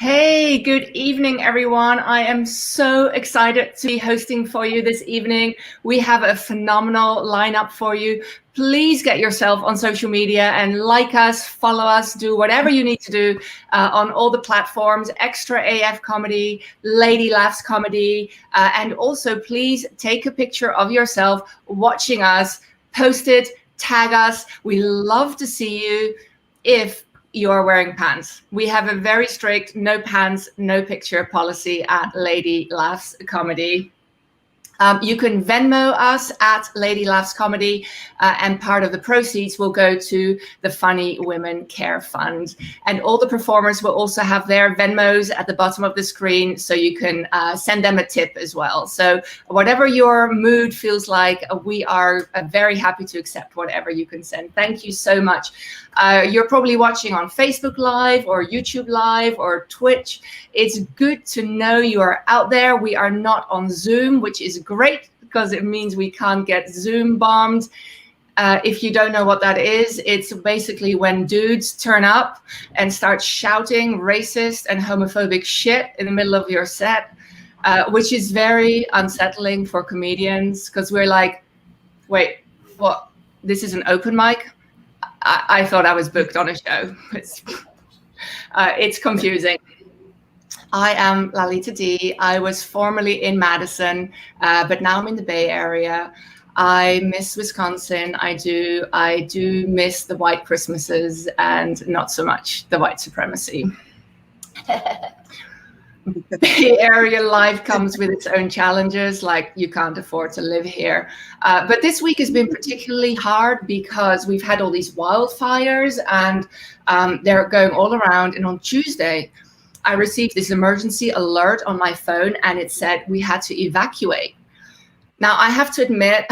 Hey, good evening, everyone. I am so excited to be hosting for you this evening. We have a phenomenal lineup for you. Please get yourself on social media and like us, follow us, do whatever you need to do on all the platforms, ExtraAFComedy, Lady Laughs Comedy, and also please take a picture of yourself watching us, post it, tag us. We love to see you. If you're wearing pants. We have a very strict no pants, no picture policy at Lady Laughs Comedy. You can Venmo us at Lady Laughs Comedy, and part of the proceeds will go to the Funny Women Care Fund. And all the performers will also have their Venmos at the bottom of the screen, so you can send them a tip as well. So whatever your mood feels like, we are very happy to accept whatever you can send. Thank you so much. You're probably watching on Facebook Live or YouTube Live or Twitch. It's good to know you are out there. We are not on Zoom, which is great because it means we can't get Zoom bombed. If you don't know what that is, it's basically when dudes turn up and start shouting racist and homophobic shit in the middle of your set, which is very unsettling for comedians because we're like, wait, what? This is an open mic? I thought I was booked on a show. It's confusing. I am Lalita D. I was formerly in Madison, but now I'm in the Bay Area. I miss Wisconsin. I do miss the white Christmases and not so much the white supremacy. Bay Area life comes with its own challenges, like you can't afford to live here. But this week has been particularly hard because we've had all these wildfires and they're going all around. And on Tuesday, I received this emergency alert on my phone and it said we had to evacuate. Now, I have to admit,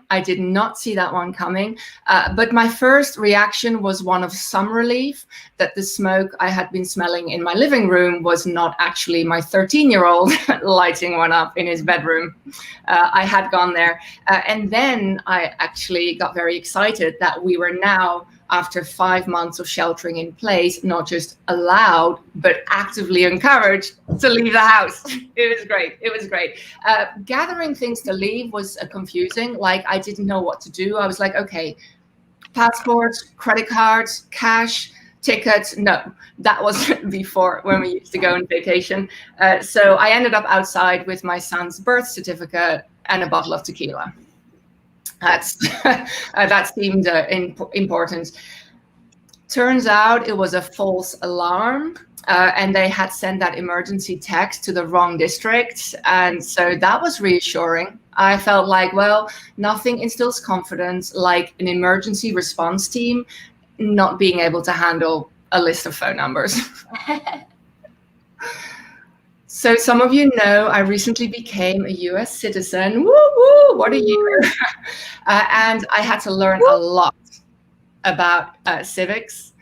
I did not see that one coming, but my first reaction was one of some relief that the smoke I had been smelling in my living room was not actually my 13-year-old lighting one up in his bedroom. I had gone there. And then I actually got very excited that we were now, after 5 months of sheltering in place, not just allowed, but actively encouraged to leave the house. It was great. It was great. Gathering things to leave was confusing. Like, I didn't know what to do. I was like, okay, passports, credit cards, cash, tickets. No, that was before when we used to go on vacation. So I ended up outside with my son's birth certificate and a bottle of tequila. That seemed important. Turns out it was a false alarm, and they had sent that emergency text to the wrong district. And so that was reassuring. I felt like, well, nothing instills confidence like an emergency response team not being able to handle a list of phone numbers. So some of you know I recently became a US citizen. Woo woo, what a year. And I had to learn a lot about civics.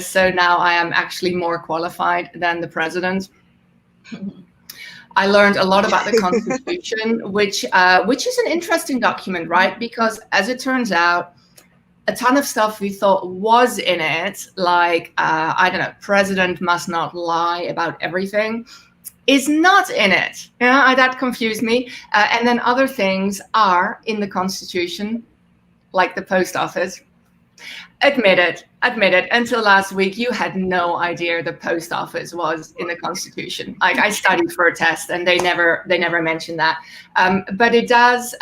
So now I am actually more qualified than the president. I learned a lot about the Constitution, which is an interesting document, right? Because as it turns out, a ton of stuff we thought was in it, like, I don't know, president must not lie about everything, is not in it. That confused me. And then other things are in the Constitution, like the post office. Admit it. Until last week, you had no idea the post office was in the Constitution. Like, I studied for a test, and they never mentioned that. But it does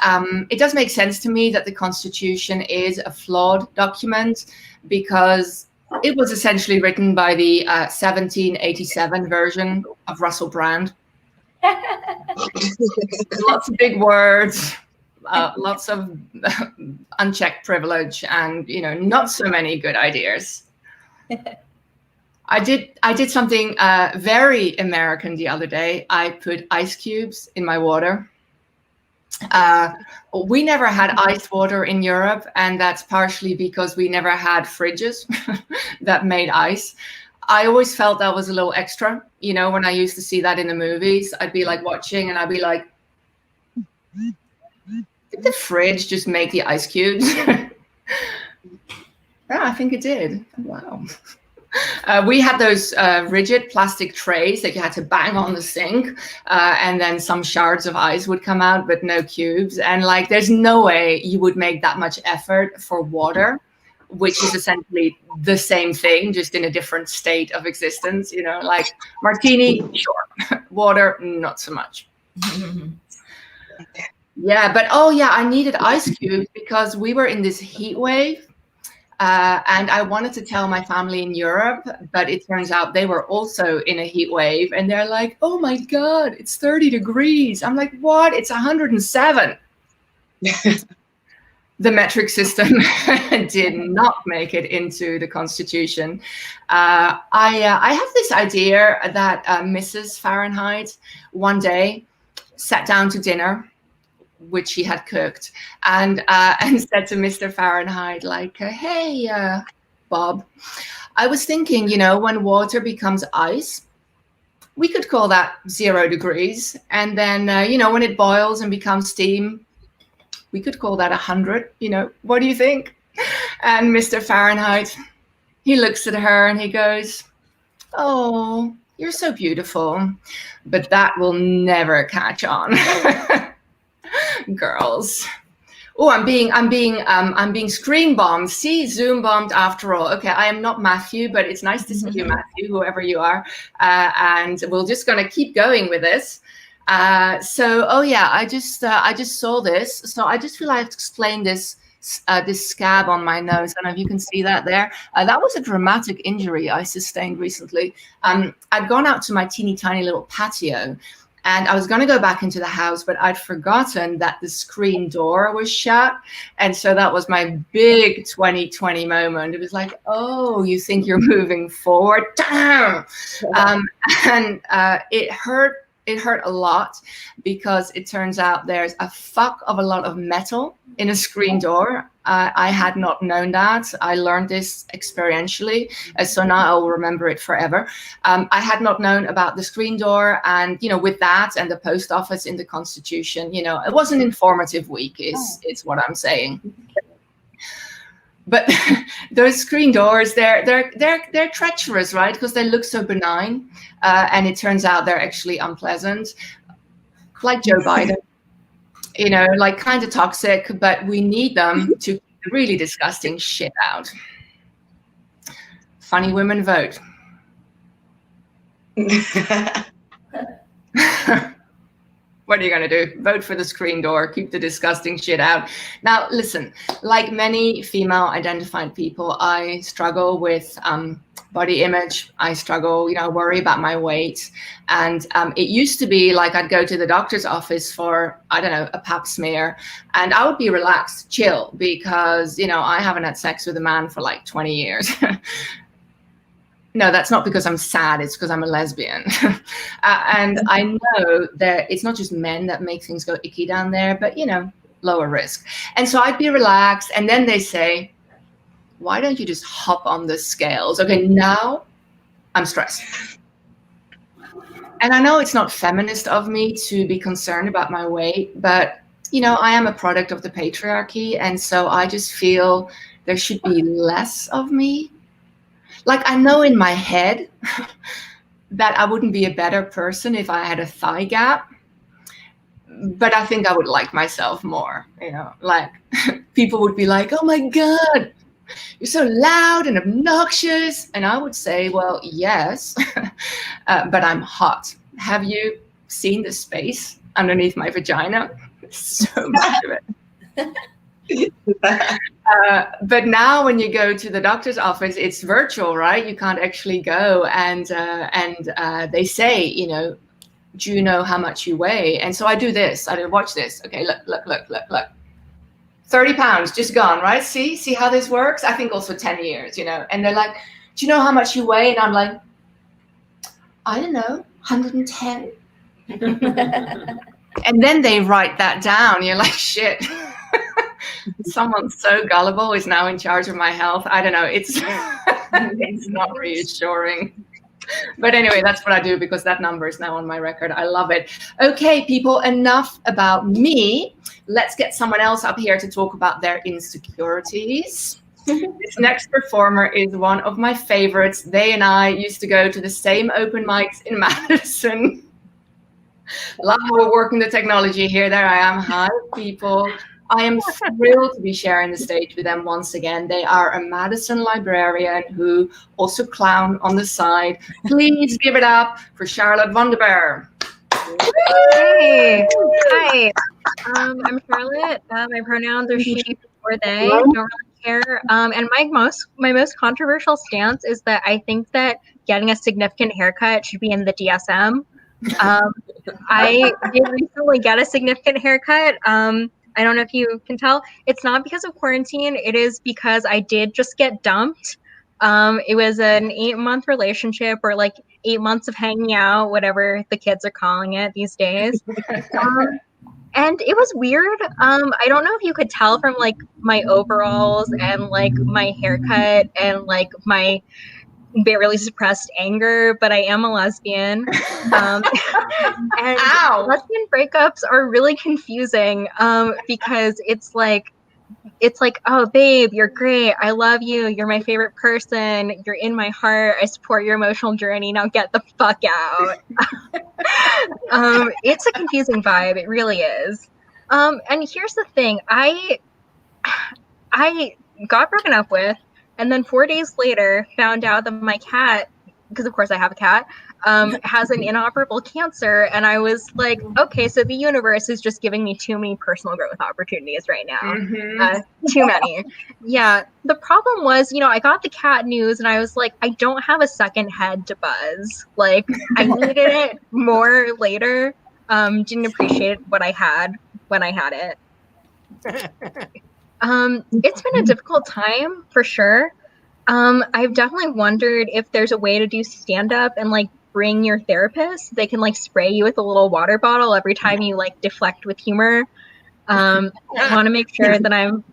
make sense to me that the Constitution is a flawed document because it was essentially written by the 1787 version of Russell Brand. Lots of big words, lots of unchecked privilege, and not so many good ideas. I did something very American the other day. I put ice cubes in my water. We never had iced water in Europe, and that's partially because we never had fridges that made ice. I always felt that was a little extra. When I used to see that in the movies, I'd be like watching and I'd be like, did the fridge just make the ice cubes? Yeah, I think it did. Wow. We had those rigid plastic trays that you had to bang on the sink, and then some shards of ice would come out, but no cubes. And like, there's no way you would make that much effort for water, which is essentially the same thing, just in a different state of existence. You know, like martini, sure. Water, not so much. Yeah, but oh yeah, I needed ice cubes because we were in this heat wave. And I wanted to tell my family in Europe, but it turns out they were also in a heat wave, and they're like, oh my God, it's 30 degrees. I'm like, what? It's 107. The metric system did not make it into the Constitution. I have this idea that Mrs. Fahrenheit one day sat down to dinner, which he had cooked, and said to Mr. Fahrenheit, like, hey, Bob, I was thinking, you know, when water becomes ice, we could call that 0 degrees. And then, you know, when it boils and becomes steam, we could call that 100. You know, what do you think? And Mr. Fahrenheit, he looks at her and he goes, oh, you're so beautiful, but that will never catch on. Girls. Oh, I'm being screen bombed. See, Zoom bombed after all. Okay, I am not Matthew, but it's nice to see you, Matthew, whoever you are. And we're just gonna keep going with this. So, oh yeah, I just saw this. So I just feel I have to explain this scab on my nose. I don't know if you can see that there. That was a dramatic injury I sustained recently. I'd gone out to my teeny tiny little patio, and I was going to go back into the house, but I'd forgotten that the screen door was shut. And so that was my big 2020 moment. It was like, oh, you think you're moving forward? Damn! And it hurt. It hurt a lot because it turns out there's a fuck of a lot of metal in a screen door. I had not known that. I learned this experientially, so now I'll remember it forever. I had not known about the screen door, and you know, with that and the post office in the Constitution, you know, it was an informative week. Is what I'm saying. But those screen doors, they're treacherous, right? Because they look so benign, and it turns out they're actually unpleasant, like Joe Biden. You know, like kind of toxic, but we need them to keep the really disgusting shit out. Funny women vote. What are you going to do? Vote for the screen door, keep the disgusting shit out. Now, listen, like many female identified people, I struggle with body image. I struggle, you know, worry about my weight. And it used to be like I'd go to the doctor's office for, I don't know, a pap smear, and I would be relaxed, chill, because, you know, I haven't had sex with a man for like 20 years. No, that's not because I'm sad. It's because I'm a lesbian. And I know that it's not just men that make things go icky down there, but, you know, lower risk. And so I'd be relaxed. And then they say, why don't you just hop on the scales? Okay, now I'm stressed. And I know it's not feminist of me to be concerned about my weight, but, you know, I am a product of the patriarchy. And so I just feel there should be less of me. Like, I know in my head that I wouldn't be a better person if I had a thigh gap, but I think I would like myself more, you know, like people would be like, oh my God, you're so loud and obnoxious. And I would say, well, yes, but I'm hot. Have you seen the space underneath my vagina? So much of it. But now when you go to the doctor's office, it's virtual, right? You can't actually go, and they say, you know, do you know how much you weigh? And so I do this. I do watch this. Okay, look. 30 pounds just gone, right? See how this works? I think also 10 years, you know. And they're like, do you know how much you weigh? And I'm like, I don't know, 110. And then they write that down. You're like, shit. Someone so gullible is now in charge of my health. I don't know. It's it's not reassuring. But anyway, that's what I do because that number is now on my record. I love it. Okay, people, enough about me. Let's get someone else up here to talk about their insecurities. This next performer is one of my favorites. They and I used to go to the same open mics in Madison. Love how we're working the technology here. There I am. Hi, people. I am thrilled to be sharing the stage with them once again. They are a Madison librarian who also clown on the side. Please give it up for Charlotte Vonderbeer. Hey, hi. I'm Charlotte. My pronouns are she or they. Don't really care. And my most controversial stance is that I think that getting a significant haircut should be in the DSM. I did recently get a significant haircut. I don't know if you can tell. It's not because of quarantine. It is because I did just get dumped. It was an 8-month relationship, or like 8 months of hanging out, whatever the kids are calling it these days. And it was weird. I don't know if you could tell from like my overalls and like my haircut and like my barely suppressed anger, but I am a lesbian. And lesbian breakups are really confusing because it's like, oh, babe, you're great. I love you. You're my favorite person. You're in my heart. I support your emotional journey. Now get the fuck out. It's a confusing vibe. It really is. And here's the thing. I got broken up with, and then 4 days later found out that my cat, because of course I have a cat, has an inoperable cancer. And I was like, okay, so the universe is just giving me too many personal growth opportunities right now. Too many. Yeah. The problem was, I got the cat news and I was like, I don't have a second head to buzz. Like, I needed it more later. Didn't appreciate what I had when I had it. It's been a difficult time for sure. I've definitely wondered if there's a way to do stand-up and like bring your therapist. They can like spray you with a little water bottle every time you like deflect with humor. I want to make sure that I'm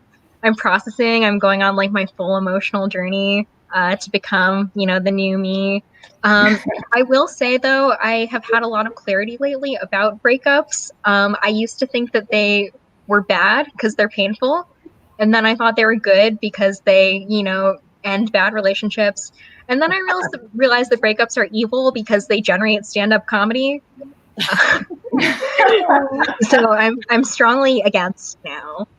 processing. I'm going on like my full emotional journey to become, the new me. I will say though, I have had a lot of clarity lately about breakups. I used to think that they were bad because they're painful. And then I thought they were good because they, end bad relationships. And then I realized that breakups are evil because they generate stand-up comedy. So I'm strongly against now.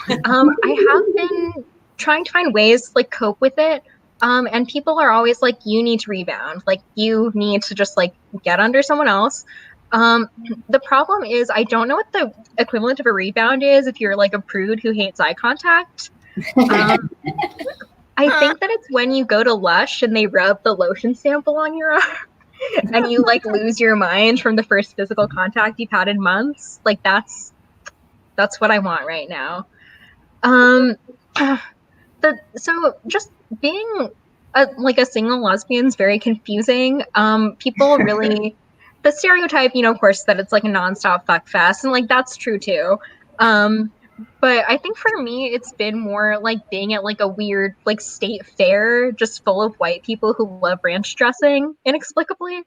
I have been trying to find ways to like cope with it. And people are always like, you need to rebound. Like you need to just like get under someone else. The problem is I don't know what the equivalent of a rebound is if you're like a prude who hates eye contact. I think that it's when you go to Lush and they rub the lotion sample on your arm and you like lose your mind from the first physical contact you've had in months. Like that's what I want right now. So just being a single lesbian is very confusing. People really, the stereotype, of course, that it's like a nonstop fuck fest, and like that's true too. But I think for me, it's been more like being at like a weird like state fair, just full of white people who love ranch dressing inexplicably.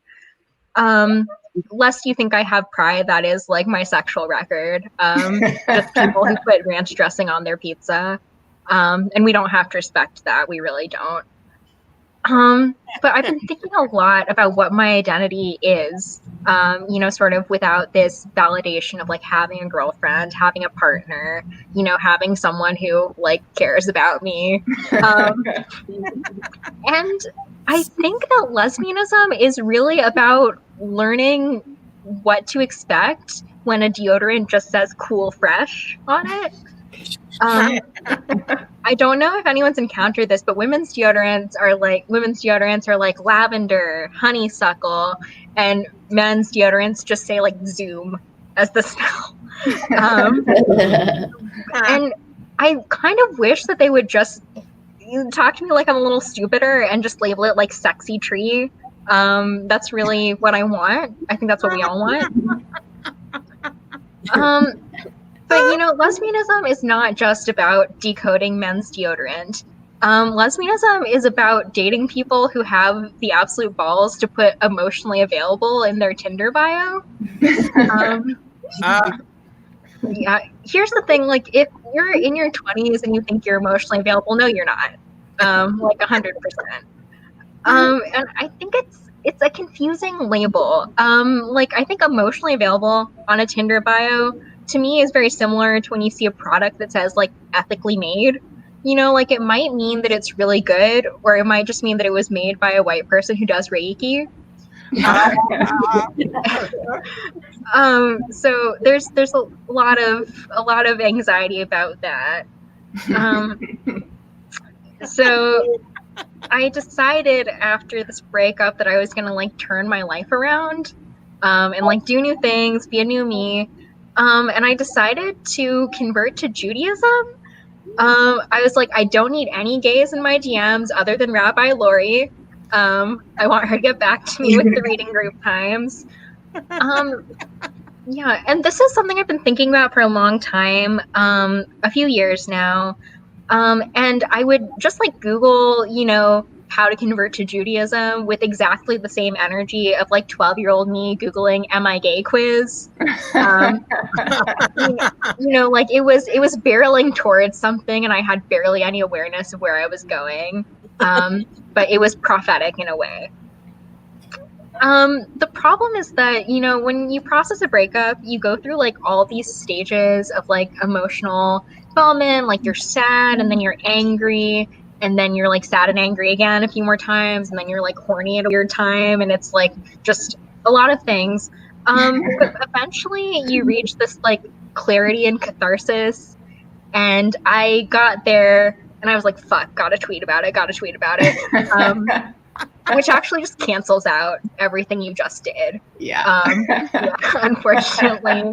Lest you think I have pride, that is like my sexual record. Just people who put ranch dressing on their pizza. And we don't have to respect that. We really don't. But I've been thinking a lot about what my identity is, sort of without this validation of like having a girlfriend, having a partner, having someone who like cares about me. And I think that lesbianism is really about learning what to expect when a deodorant just says cool fresh on it. I don't know if anyone's encountered this, but women's deodorants are like lavender, honeysuckle, and men's deodorants just say like Zoom as the smell. And I kind of wish that they would just talk to me like I'm a little stupider and just label it like sexy tree. That's really what I want. I think that's what we all want. But, lesbianism is not just about decoding men's deodorant. Lesbianism is about dating people who have the absolute balls to put emotionally available in their Tinder bio. Yeah, here's the thing, like, if you're in your 20s and you think you're emotionally available, no, you're not. Like 100%. And I think it's a confusing label. Like, I think emotionally available on a Tinder bio to me is very similar to when you see a product that says like ethically made. You know, like it might mean that it's really good, or it might just mean that it was made by a white person who does Reiki. So there's a lot of anxiety about that. So I decided after this breakup that I was gonna like turn my life around, and like do new things, be a new me. And I decided to convert to Judaism. I was like, I don't need any gays in my DMs other than Rabbi Lori. I want her to get back to me with the reading group times. Yeah, and this is something I've been thinking about for a long time, a few years now. And I would just like Google, you know, how to convert to Judaism with exactly the same energy of like 12-year-old me Googling "Am I gay?" quiz. You know, like it was barreling towards something, and I had barely any awareness of where I was going. But it was prophetic in a way. The problem is that, you know, when you process a breakup, you go through like all these stages of like emotional development. Like you're sad, and then you're angry, and then you're like sad and angry again a few more times, and then you're like horny at a weird time, and it's like just a lot of things. But eventually you reach this like clarity and catharsis, and I got there, and I was like, fuck, gotta tweet about it. Which actually just cancels out everything you just did. Yeah. Yeah, unfortunately.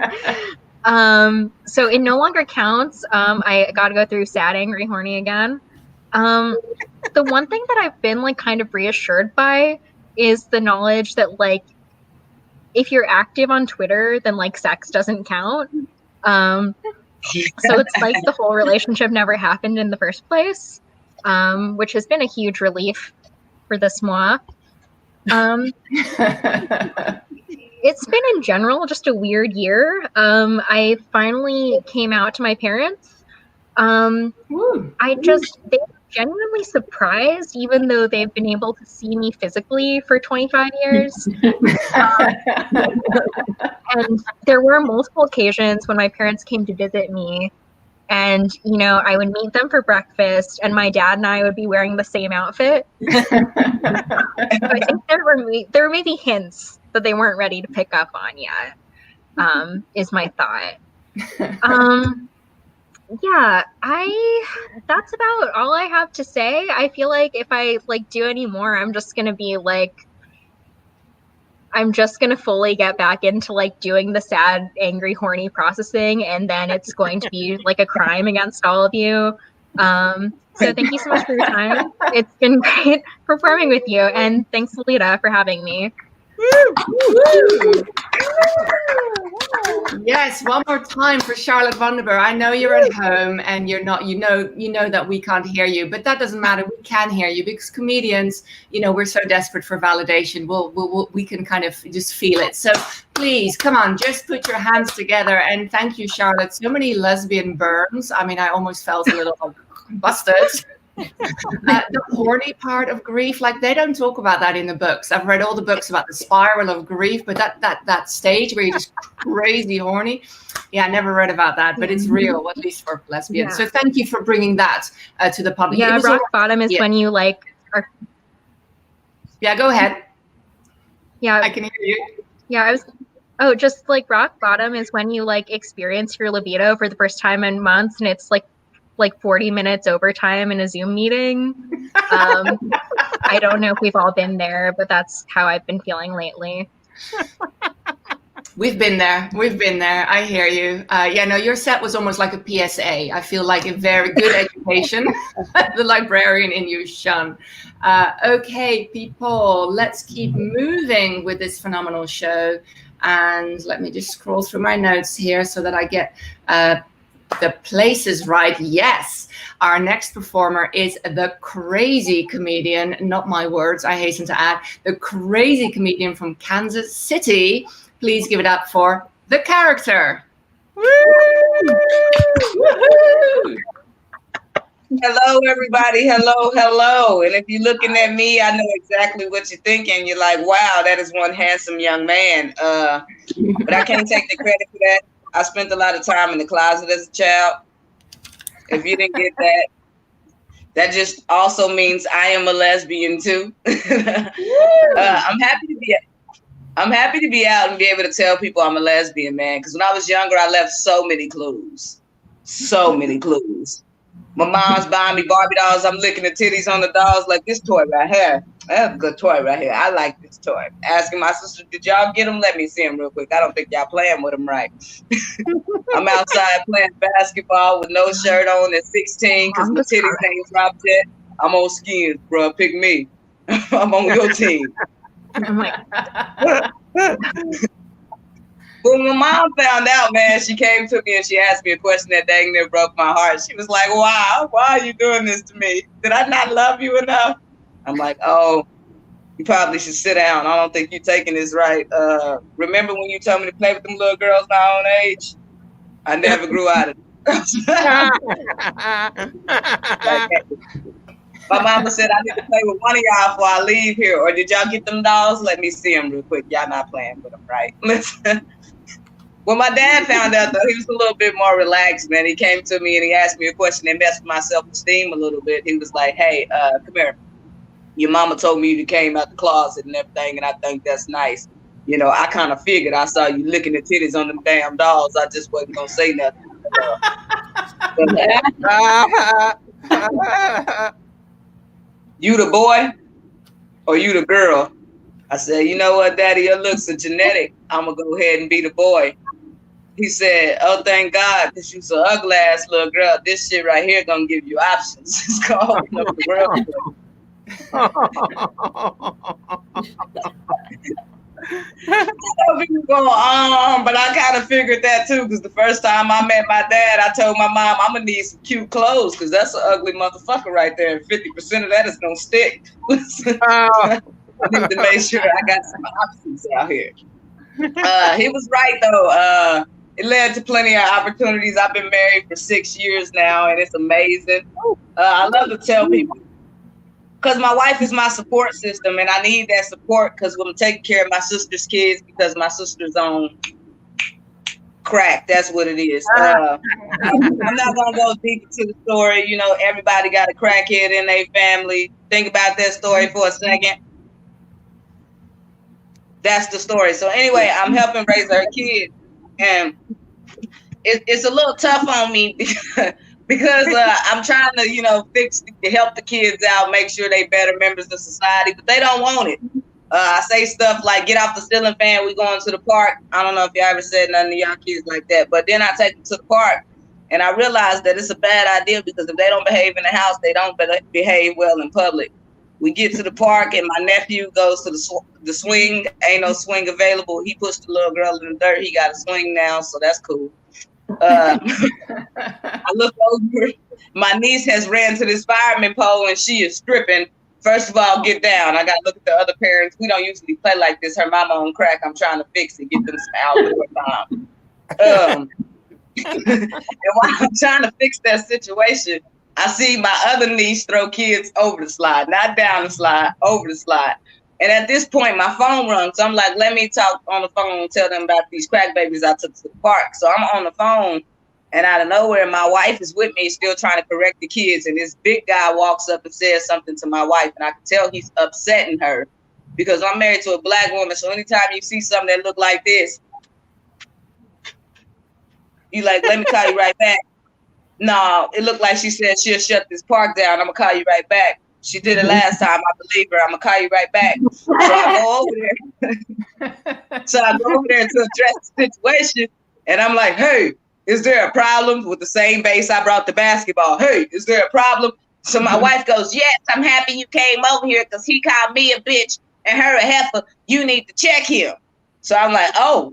So it no longer counts. I gotta go through sad, angry, horny again. The one thing that I've been like kind of reassured by is the knowledge that like if you're active on Twitter, then like sex doesn't count. So it's like the whole relationship never happened in the first place, which has been a huge relief for this moi. It's been in general just a weird year. I finally came out to my parents. They were genuinely surprised, even though they've been able to see me physically for 25 years. And there were multiple occasions when my parents came to visit me, and, you know, I would meet them for breakfast, and my dad and I would be wearing the same outfit. So I think there were maybe hints that they weren't ready to pick up on yet, is my thought. Yeah, that's about all I have to say. I feel like if I like do any more, I'm just gonna fully get back into like doing the sad, angry, horny processing, and then it's going to be like a crime against all of you. So thank you so much for your time. It's been great performing with you, and thanks, Lolita, for having me. Yes, one more time for Charlotte Vonderburg. I know you're at home and you're not, you know that we can't hear you, but that doesn't matter. We can hear you because comedians, you know, we're so desperate for validation. We can kind of just feel it. So please, come on, just put your hands together. And thank you, Charlotte. So many lesbian burns. I mean, I almost felt a little busted. The horny part of grief, like they don't talk about that in the books. I've read all the books about the spiral of grief, but that stage where you're just crazy horny, yeah, I never read about that, but it's real, at least for lesbians. So thank you for bringing that to the public. Yeah, rock bottom is when you like are... Yeah, go ahead. Yeah, I can hear you. Yeah, just like rock bottom is when you like experience your libido for the first time in months, and it's like 40 minutes overtime in a Zoom meeting. I don't know if we've all been there, but that's how I've been feeling lately. We've been there. I hear you. Yeah, no, your set was almost like a PSA. I feel like a very good education. The librarian in you shone. Okay, people, let's keep moving with this phenomenal show. And let me just scroll through my notes here so that I get the places right. Yes, our next performer is the crazy comedian, not my words, I hasten to add, the crazy comedian from Kansas City. Please give it up for the character. Hello, everybody. Hello. And if you're looking at me, I know exactly what you're thinking. You're like, wow, that is one handsome young man. But I can't take the credit for that. I spent a lot of time in the closet as a child. If you didn't get that, that just also means I am a lesbian too. I'm happy to be out and be able to tell people I'm a lesbian, man. Because when I was younger, I left so many clues. My mom's buying me Barbie dolls. I'm licking the titties on the dolls like this toy right here. That's a good toy right here. I like this toy. Asking my sister, did y'all get them? Let me see them real quick. I don't think y'all playing with them right. I'm outside playing basketball with no shirt on at 16 because my titties ain't dropped yet. I'm on skins, bro. Pick me. I'm on your team. When my mom found out, man, she came to me and she asked me a question that dang near broke my heart. She was like, why are you doing this to me? Did I not love you enough? I'm like, oh, you probably should sit down. I don't think you're taking this right. Remember when you told me to play with them little girls my own age? I never grew out of it. My mama said I need to play with one of y'all before I leave here. Or did y'all get them dolls? Let me see them real quick. Y'all not playing with them, right? Listen. When my dad found out, though, he was a little bit more relaxed, man. He came to me and he asked me a question that messed with my self-esteem a little bit. He was like, hey, come here. Your mama told me you came out the closet and everything, and I think that's nice. You know, I kind of figured I saw you licking the titties on them damn dolls. I just wasn't going to say nothing. You the boy or you the girl? I said, you know what, Daddy, your looks are genetic. I'm going to go ahead and be the boy. He said, oh, thank God, because you're so ugly ass little girl. This shit right here going to give you options. It's going to open up the world. But I kind of figured that too, because the first time I met my dad, I told my mom, I'm going to need some cute clothes, because that's an ugly motherfucker right there. And 50% of that is going to stick. I need to make sure I got some options out here. He was right, though. It led to plenty of opportunities. I've been married for 6 years now, and it's amazing. I love to tell people, because my wife is my support system, and I need that support because I'm taking care of my sister's kids because my sister's on crack. That's what it is. I'm not going to go deep into the story. You know, everybody got a crackhead in their family. Think about that story for a second. That's the story. So anyway, I'm helping raise her kids, and it's a little tough on me because I'm trying to, you know, help the kids out, make sure they better members of society, but they don't want it. I say stuff like, get off the ceiling fan, we going to the park. I don't know if y'all ever said nothing to y'all kids like that, but then I take them to the park, and I realize that it's a bad idea because if they don't behave in the house, they don't behave well in public. We get to the park, and my nephew goes to the swing. Ain't no swing available. He pushed the little girl in the dirt. He got a swing now, so that's cool. I look over. My niece has ran to this fireman pole, and she is stripping. First of all, get down. I got to look at the other parents. We don't usually play like this. Her mama on crack. I'm trying to fix it, get them some outdoor time. And while I'm trying to fix that situation, I see my other niece throw kids over the slide, not down the slide, over the slide. And at this point, my phone rings. So I'm like, let me talk on the phone and tell them about these crack babies I took to the park. So I'm on the phone, and out of nowhere, my wife is with me, still trying to correct the kids. And this big guy walks up and says something to my wife, and I can tell he's upsetting her because I'm married to a black woman. So anytime you see something that look like this, you like, let me call you right back. No, it looked like she said she'll shut this park down. I'm going to call you right back. She did it last time. I believe her. I'm going to call you right back. So I go over there. To address the situation. And I'm like, hey, is there a problem? With the same base I brought the basketball. Hey, is there a problem? So my wife goes, yes, I'm happy you came over here because he called me a bitch and her a heifer. You need to check him. So I'm like, oh.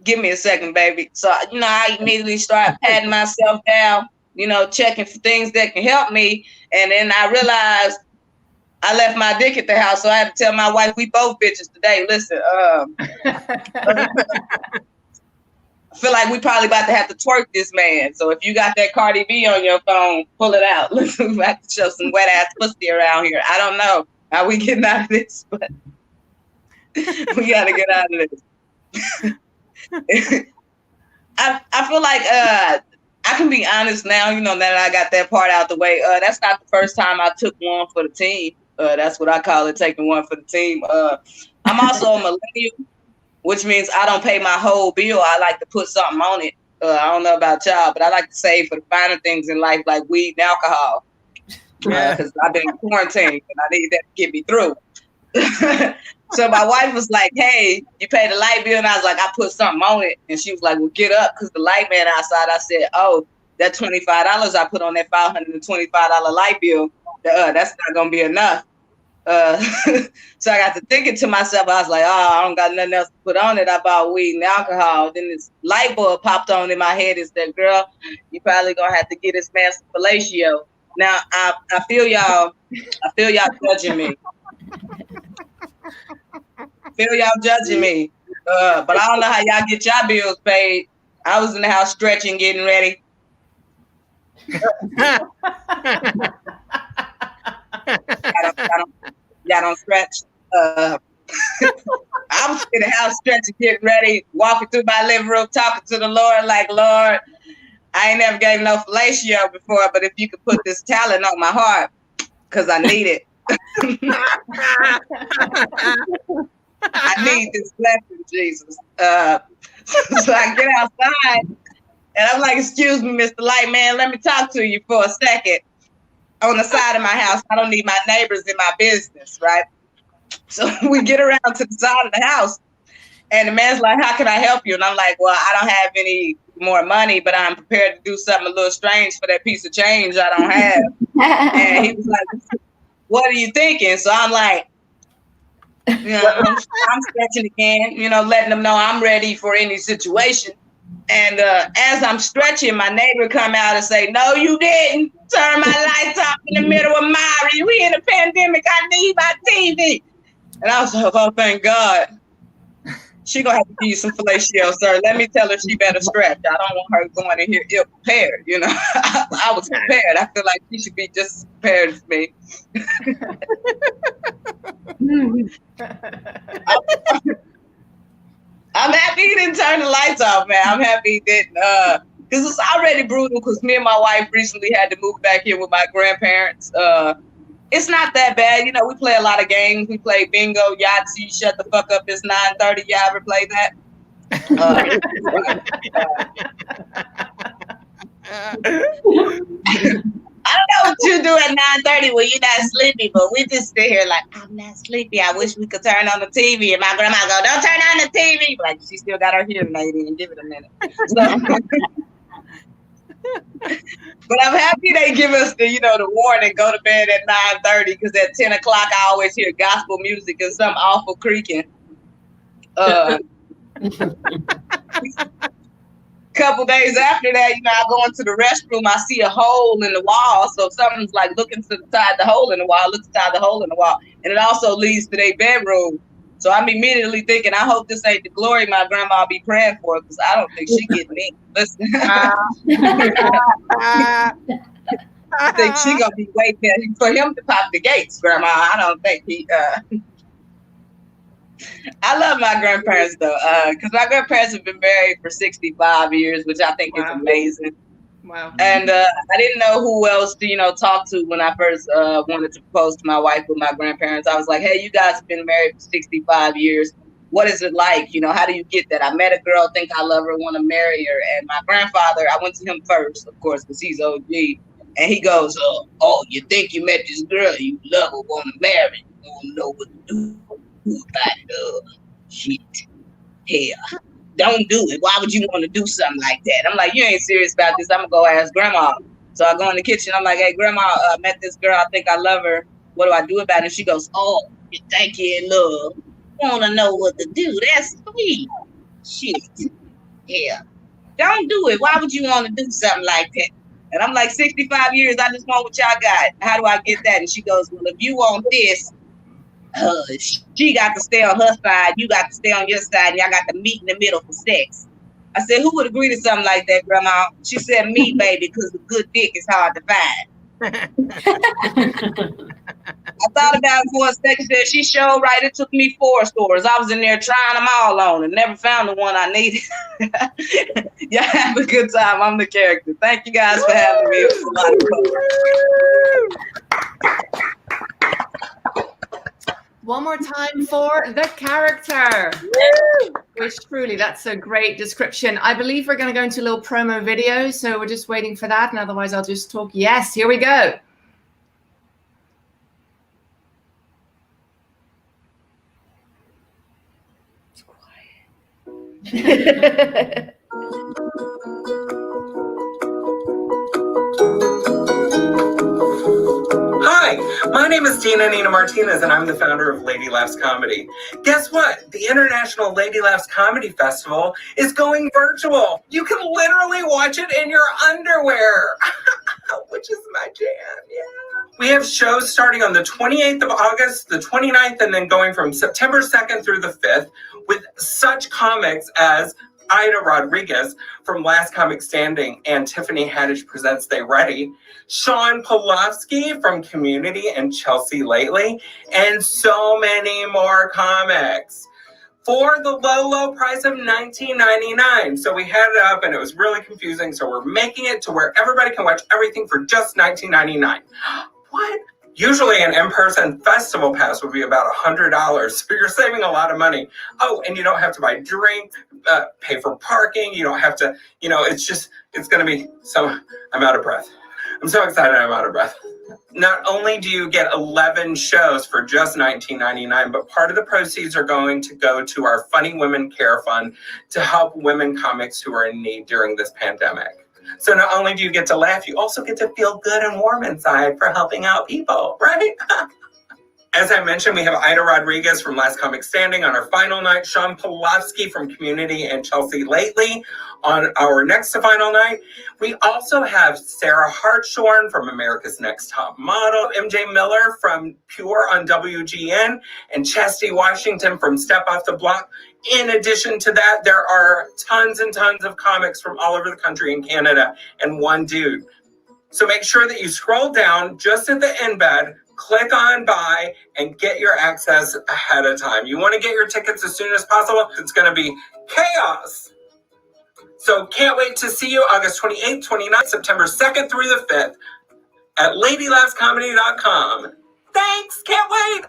Give me a second, baby. So, you know, I immediately start patting myself down, you know, checking for things that can help me. And then I realized I left my dick at the house. So I had to tell my wife, we both bitches today. Listen, feel like we probably about to have to twerk this man. So if you got that Cardi B on your phone, pull it out. We have to show some wet ass pussy around here. I don't know how we getting out of this, but we got to get out of this. I feel like I can be honest now, now that I got that part out the way. That's not the first time I took one for the team. That's what I call it, taking one for the team. I'm also a millennial, which means I don't pay my whole bill. I like to put something on it. I don't know about y'all, but I like to save for the finer things in life, like weed and alcohol. Because I've been quarantined and I need that to get me through. So my wife was like, hey, you pay the light bill? And I was like, I put something on it. And she was like, well, get up, because the light man outside. I said, oh, that $25 I put on that $525 light bill, that's not going to be enough. So I got to thinking to myself, I was like, oh, I don't got nothing else to put on it. I bought weed and alcohol. Then this light bulb popped on in my head. Is that, girl, you probably going to have to get this man some fellatio. Now, I feel y'all judging me. Feel y'all judging me, but I don't know how y'all get y'all bills paid. I was in the house stretching, getting ready. Y'all don't stretch. I was in the house stretching, getting ready, walking through my living room, talking to the Lord, like, Lord, I ain't never gave no fellatio before, but if you could put this talent on my heart, because I need it. I need this blessing, Jesus. So I get outside and I'm like, excuse me, Mr. Light Man, let me talk to you for a second. On the side of my house, I don't need my neighbors in my business, right? So we get around to the side of the house and the man's like, how can I help you? And I'm like, well, I don't have any more money, but I'm prepared to do something a little strange for that piece of change I don't have. And he was like, what are you thinking? So I'm like, I'm stretching again, letting them know I'm ready for any situation. And as I'm stretching, my neighbor come out and say, no, you didn't turn my lights off in the middle of Mari. We in a pandemic. I need my TV. And I was like, oh, thank God. She gonna have to give you some fellatio, sir. Let me tell her she better stretch. I don't want her going in here ill prepared. I was prepared. I feel like she should be just as prepared as me. I'm happy he didn't turn the lights off, man. I'm happy he didn't, because it's already brutal. Because me and my wife recently had to move back here with my grandparents. It's not that bad. We play a lot of games. We play bingo, Yahtzee, shut the fuck up, it's 9:30. Y'all ever play that? I don't know what you do at 9:30 when you're not sleepy, but we just sit here like, I'm not sleepy. I wish we could turn on the TV. And my grandma go, don't turn on the TV. Like, she still got her hearing aid in. Give it a minute. But I'm happy they give us the warning, go to bed at 9:30, because at 10 o'clock I always hear gospel music and some awful creaking. Couple days after that, I go into the restroom, I see a hole in the wall. So something's like looking to the side the hole in the wall, looks inside the hole in the wall. And it also leads to their bedroom. So I'm immediately thinking, I hope this ain't the glory my grandma be praying for, because I don't think she getting in. Listen. I think she gonna be waiting for him to pop the gates, grandma. I don't think he I love my grandparents though, because my grandparents have been married for 65 years, which I think is amazing. Wow. And I didn't know who else to, talk to when I first wanted to propose to my wife with my grandparents. I was like, hey, you guys have been married for 65 years. What is it like? How do you get that? I met a girl, think I love her, want to marry her. And my grandfather, I went to him first, of course, because he's OG. And he goes, oh, you think you met this girl, you love her, want to marry, you don't know what to do about shit. Hell, don't do it. Why would you want to do something like that? I'm like, you ain't serious about this. I'm going to go ask grandma. So I go in the kitchen. I'm like, hey, grandma, I met this girl. I think I love her. What do I do about it? She goes, oh, you think you're in love. Want to know what to do. That's sweet. Shit. Yeah. Don't do it. Why would you want to do something like that? And I'm like, 65 years, I just want what y'all got. How do I get that? And she goes, well, if you want this, she got to stay on her side, you got to stay on your side, and y'all got to meet in the middle for sex. I said, who would agree to something like that, Grandma? She said, me, baby, because a good dick is hard to find. I thought about it for a second. Said, she showed right. It took me 4 stores. I was in there trying them all on and never found the one I needed. Y'all have a good time. I'm the character. Thank you guys for having me. It was a lot of fun. One more time for the character. Which truly, that's a great description. I believe we're going to go into a little promo video, so we're just waiting for that, and otherwise I'll just talk. Yes, here we go. It's quiet. Hi, my name is Dina Nina Martinez, and I'm the founder of Lady Laughs Comedy. Guess what? The International Lady Laughs Comedy Festival is going virtual. You can literally watch it in your underwear, which is my jam, yeah. We have shows starting on the 28th of August, the 29th, and then going from September 2nd through the 5th with such comics as Ida Rodriguez from Last Comic Standing and Tiffany Haddish presents They Ready, Sean Polofsky from Community and Chelsea Lately, and so many more comics for the low, low price of $19.99. So we had it up and it was really confusing. So we're making it to where everybody can watch everything for just $19.99. What? Usually an in-person festival pass would be about $100, so you're saving a lot of money. Oh, and you don't have to buy drinks, pay for parking. You don't have to, it's going to be, so I'm out of breath. I'm so excited I'm out of breath. Not only do you get 11 shows for just $19.99, but part of the proceeds are going to go to our Funny Women Care Fund to help women comics who are in need during this pandemic. So not only do you get to laugh, you also get to feel good and warm inside for helping out people, right? As I mentioned, we have Ida Rodriguez from Last Comic Standing on our final night, Sean Polofsky from Community and Chelsea Lately on our next to final night. We also have Sarah Hartshorn from America's Next Top Model, MJ Miller from Pure on WGN, and Chastity Washington from Step Off the Block. In addition to that, there are tons and tons of comics from all over the country and Canada and one dude. So make sure that you scroll down just at the embed, click on buy, and get your access ahead of time. You want to get your tickets as soon as possible. It's going to be chaos. So can't wait to see you August 28th, 29th, September 2nd through the 5th at LadyLaughsComedy.com. Thanks, can't wait.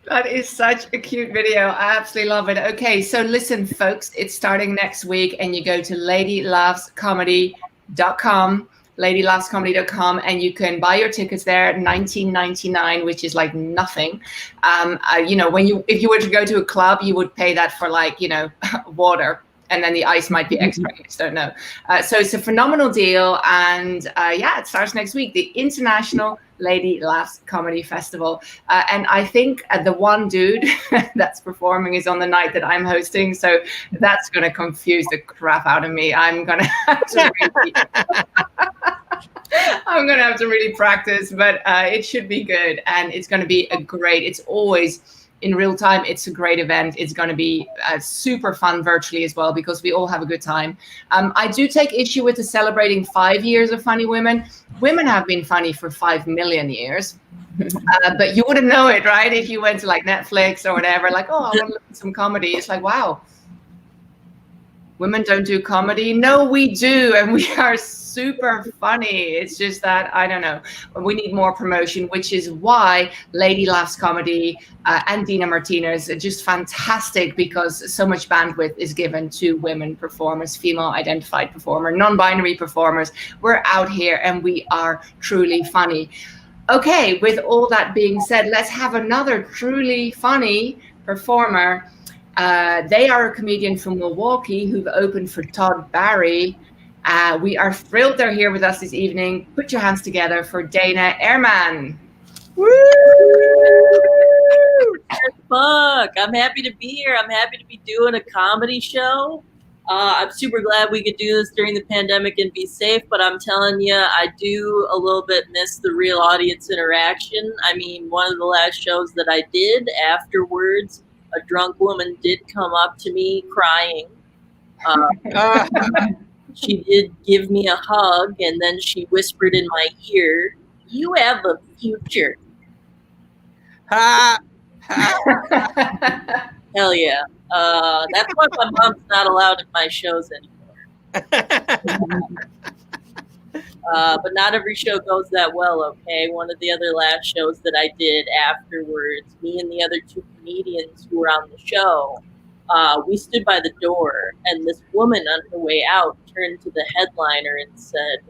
That is such a cute video. I absolutely love it. Okay, so listen, folks, it's starting next week, and you go to LadyLaughsComedy.com, LadyLaughsComedy.com, and you can buy your tickets there at $19.99, which is like nothing. If you were to go to a club, you would pay that for water. And then the ice might be extra, you just don't know. So it's a phenomenal deal. And it starts next week, the International Lady Laughs Comedy Festival. And I think the one dude that's performing is on the night that I'm hosting. So that's going to confuse the crap out of me. I'm going to have to really practice, but it should be good. And it's going to be it's always in real time. It's a great event. It's going to be super fun virtually as well, because we all have a good time. I do take issue with the celebrating 5 years of Funny Women. Women have been funny for 5 million years. But you wouldn't know it, right? If you went to Netflix or whatever, I want to look at some comedy. It's like, wow, women don't do comedy. No, we do. And we are super funny. It's just that, I don't know, we need more promotion, which is why Lady Laughs Comedy and Dina Martinez are just fantastic, because so much bandwidth is given to women performers, female identified performer, non-binary performers. We're out here and we are truly funny. Okay, with all that being said, let's have another truly funny performer. They are a comedian from Milwaukee who've opened for Todd Barry. We are thrilled they're here with us this evening. Put your hands together for Dana Ehrman. Woo! Fuck, I'm happy to be here. I'm happy to be doing a comedy show. I'm super glad we could do this during the pandemic and be safe, but I'm telling you, I do a little bit miss the real audience interaction. I mean, one of the last shows that I did, afterwards, a drunk woman did come up to me crying. She did give me a hug, and then she whispered in my ear, "You have a future." Hell yeah. That's why my mom's not allowed at my shows anymore. But not every show goes that well, okay? One of the other last shows that I did afterwards, me and the other two comedians who were on the show, we stood by the door, and this woman on her way out turned to the headliner and said,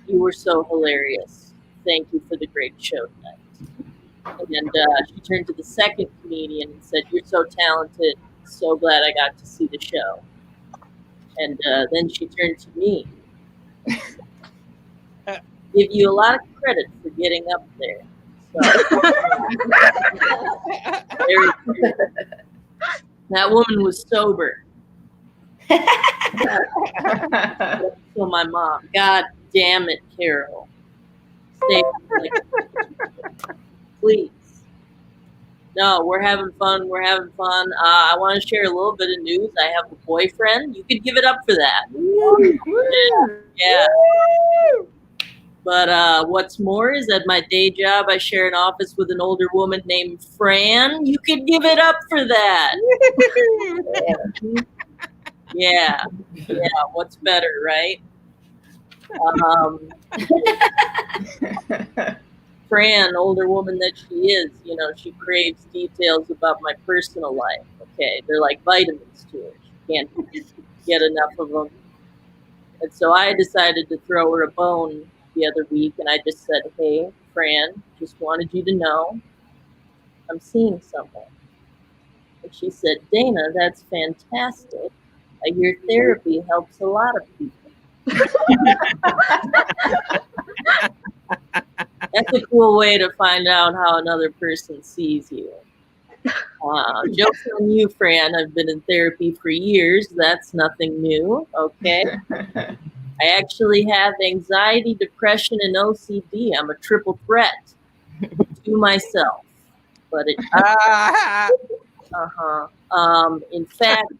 "You were so hilarious. Thank you for the great show tonight." And she turned to the second comedian and said, "You're so talented. So glad I got to see the show." And then she turned to me. Give you a lot of credit for getting up there. So, very true. That woman was sober. So my mom, God damn it, Carol. Stay please. No, we're having fun. We're having fun. I want to share a little bit of news. I have a boyfriend. You could give it up for that. Yeah. But what's more is at my day job, I share an office with an older woman named Fran. You could give it up for that. Yeah. What's better, right? Fran, older woman that she is, she craves details about my personal life. Okay, they're like vitamins to her. She can't get enough of them. And so I decided to throw her a bone the other week, and I just said, "Hey, Fran, just wanted you to know I'm seeing someone." And she said, "Dana, that's fantastic. Your therapy helps a lot of people." That's a cool way to find out how another person sees you. Joke's on you, Fran. I've been in therapy for years. That's nothing new, okay? I actually have anxiety, depression, and OCD. I'm a triple threat to myself. But in fact,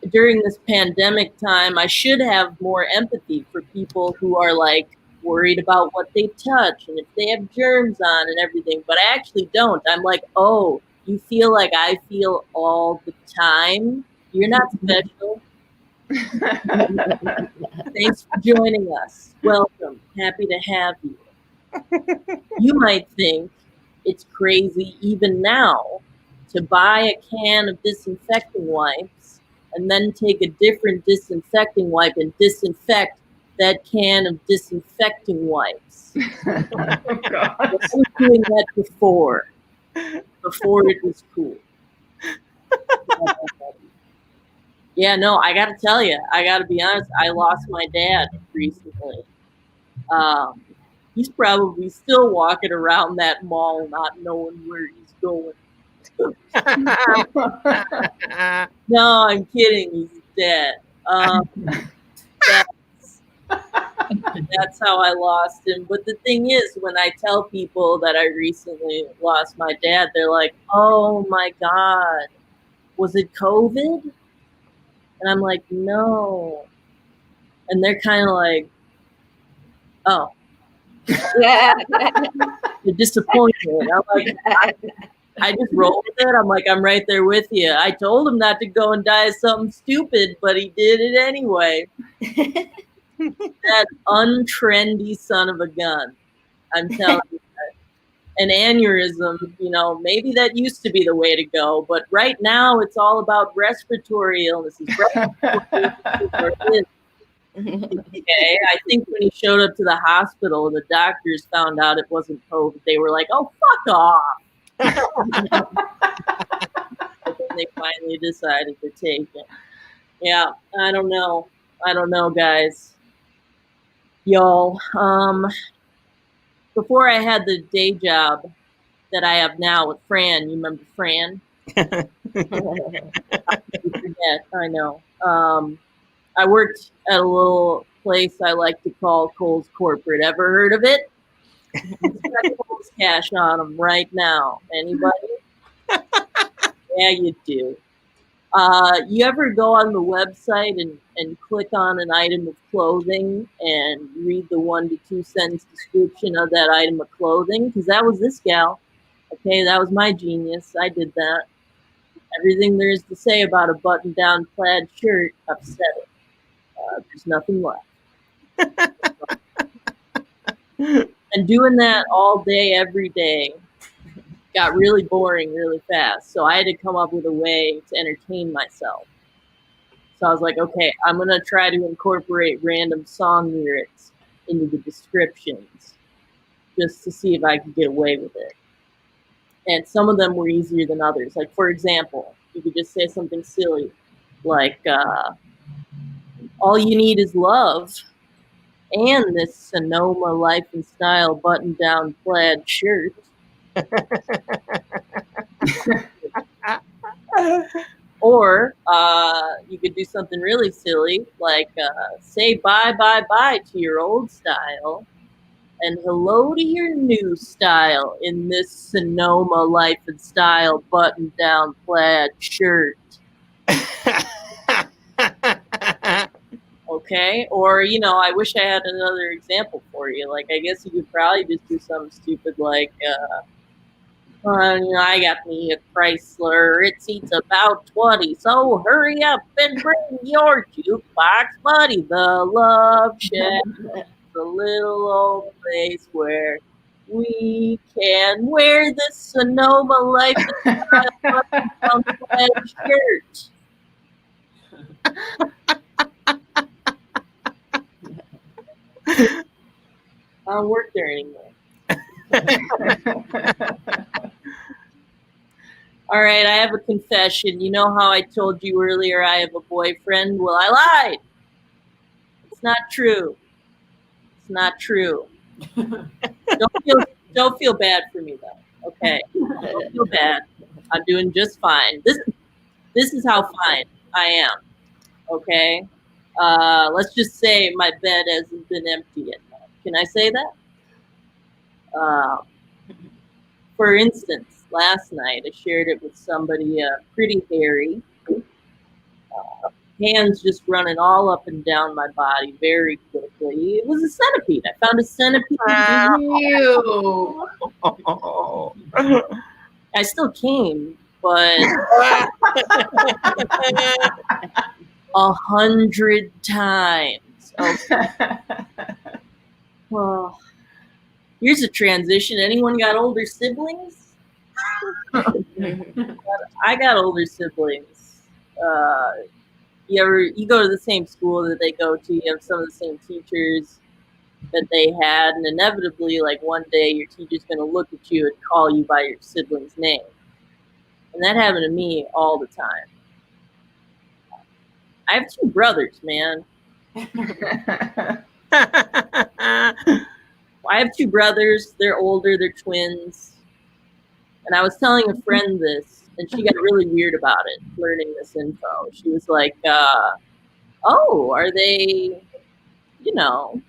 during this pandemic time, I should have more empathy for people who are like worried about what they touch and if they have germs on and everything, but I actually don't. I'm like, oh, you feel like I feel all the time? You're not special. Thanks for joining us. Welcome. Happy to have you. You might think it's crazy even now to buy a can of disinfecting wipes and then take a different disinfecting wipe and disinfect that can of disinfecting wipes. I was doing that before it was cool. Yeah, no, I got to tell you, I got to be honest, I lost my dad recently. He's probably still walking around that mall not knowing where he's going. No, I'm kidding. He's dead. That's how I lost him. But the thing is, when I tell people that I recently lost my dad, they're like, "Oh my God, was it COVID?" And I'm like, "No." And they're kind of like, "Oh." Yeah. They're disappointed. I'm like, I just rolled with it. I'm like, I'm right there with you. I told him not to go and die of something stupid, but he did it anyway. That untrendy son of a gun. I'm telling you that. An aneurysm, maybe that used to be the way to go, but right now it's all about respiratory illnesses. Okay, I think when he showed up to the hospital, the doctors found out it wasn't COVID. They were like, "Oh, fuck off." But then they finally decided to take it. Yeah, I don't know, guys. Y'all, before I had the day job that I have now with Fran, you remember Fran? forget, I know. I worked at a little place I like to call Kohl's Corporate. Ever heard of it? Kohl's cash on them right now. Anybody? Yeah, you do. You ever go on the website and click on an item of clothing and read the 1 to 2 sentence description of that item of clothing? Because that was this gal. Okay, that was my genius. I did that. Everything there is to say about a button-down plaid shirt, I've said it. There's nothing left. And doing that all day, every day, got really boring really fast. So I had to come up with a way to entertain myself. So I was like, okay, I'm going to try to incorporate random song lyrics into the descriptions just to see if I could get away with it. And some of them were easier than others. Like, for example, you could just say something silly like, all you need is love and this Sonoma Life and Style button-down plaid shirt. Or you could do something really silly like say bye bye bye to your old style and hello to your new style in this Sonoma Life and Style button-down plaid shirt. Okay, or I wish I had another example for you. Like, I guess you could probably just do something stupid like I got me a Chrysler. It seats about 20, so hurry up and bring your jukebox, buddy. The Love Shack, the little old place where we can wear this Sonoma Life and Style plaid shirt. I don't work there anymore. All right, I have a confession. You know how I told you earlier I have a boyfriend? Well, I lied. It's not true. It's not true. Don't feel bad for me though. Okay, don't feel bad. I'm doing just fine. This is how fine I am. Okay. Let's just say my bed hasn't been empty yet. Can I say that? For instance, last night I shared it with somebody pretty hairy. Hands just running all up and down my body very quickly. It was a centipede. I found a centipede. Ew. I still came, but 100 times. Okay. Well, here's a transition. Anyone got older siblings? I got older siblings. You go to the same school that they go to, you have some of the same teachers that they had, and inevitably, like one day your teacher's going to look at you and call you by your sibling's name. And that happened to me all the time. I have 2 brothers, man. I have 2 brothers. They're older. They're twins. And I was telling a friend this, and she got really weird about it, learning this info. She was like, oh, are they, I'm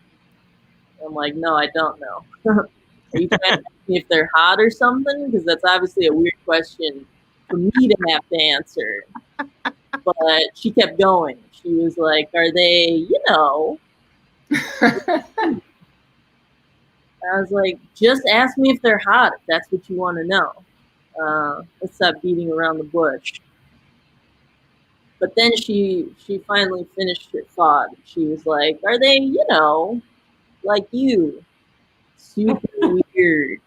like, no, I don't know. Are you trying to ask me if they're hot or something? Because that's obviously a weird question for me to have to answer. But she kept going. She was like, are they, I was like, just ask me if they're hot, if that's what you want to know. Let's stop beating around the bush. But then she finally finished her thought. She was like, are they, like you? Super weird.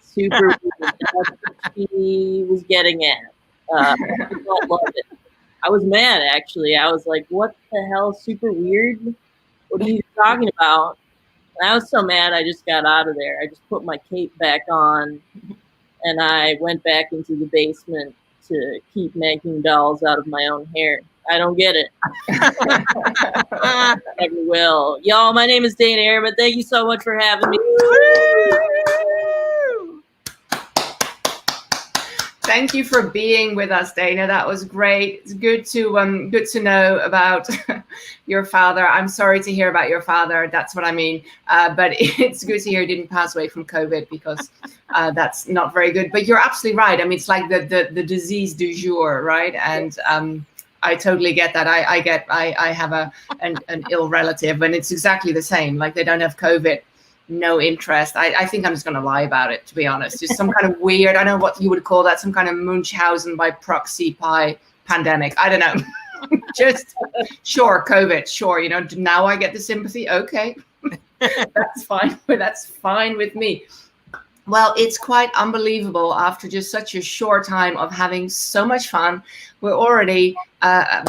Super weird. That's what she was getting at. I don't love it. I was mad, actually. I was like, what the hell? Super weird? What are you talking about? And I was so mad, I just got out of there. I just put my cape back on, and I went back into the basement to keep making dolls out of my own hair. I don't get it. Never will. Y'all, my name is Dana Ehrman. Thank you so much for having me. Thank you for being with us, Dana. That was great. It's good to know about your father. I'm sorry to hear about your father. That's what I mean. But it's good to hear he didn't pass away from COVID, because that's not very good. But you're absolutely right. I mean, it's like the disease du jour, right? And I totally get that. I have an ill relative, and it's exactly the same. Like, they don't have COVID. No interest. I think I'm just going to lie about it, to be honest. Just some kind of weird, I don't know what you would call that, some kind of Munchausen by proxy pie pandemic. I don't know. Just, sure, COVID, sure. You know, now I get the sympathy. Okay. That's fine. That's fine with me. Well, it's quite unbelievable after just such a short time of having so much fun. We're already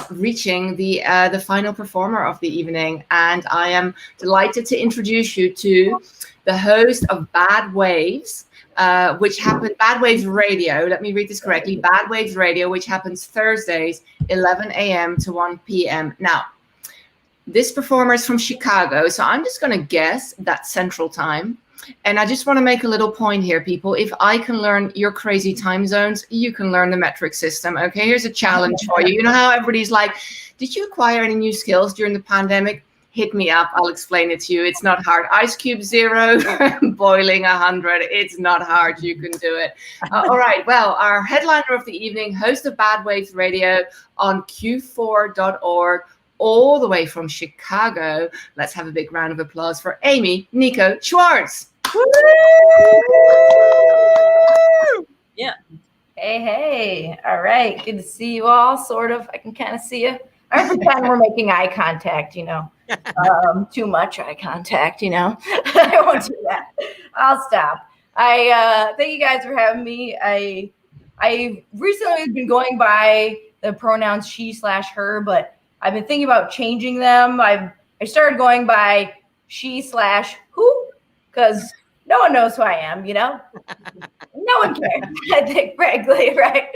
reaching the final performer of the evening, and I am delighted to introduce you to the host of Bad Waves, which happened, Bad Waves Radio. Let me read this correctly. Bad Waves Radio, which happens Thursdays, 11 a.m. to 1 p.m. Now, this performer is from Chicago, so I'm just going to guess that's Central Time. And I just want to make a little point here, people. If I can learn your crazy time zones, you can learn the metric system. Okay, here's a challenge for you. You know how everybody's like, did you acquire any new skills during the pandemic? Hit me up. I'll explain it to you. It's not hard. Ice cube 0, boiling 100. It's not hard. You can do it. All right. Well, our headliner of the evening, host of Bad Waves Radio on Q4.org, all the way from Chicago. Let's have a big round of applause for Amy Nico Schwartz. Yeah. Hey. All right. Good to see you all, sort of. I can kind of see you. I pretend we're making eye contact, you know. Too much eye contact, you know. I won't do that. I'll stop. Thank you guys for having me. I recently been going by the pronouns she/her, but I've been thinking about changing them. I started going by she/who, because no one knows who I am, you know? No one cares, I think, frankly, right?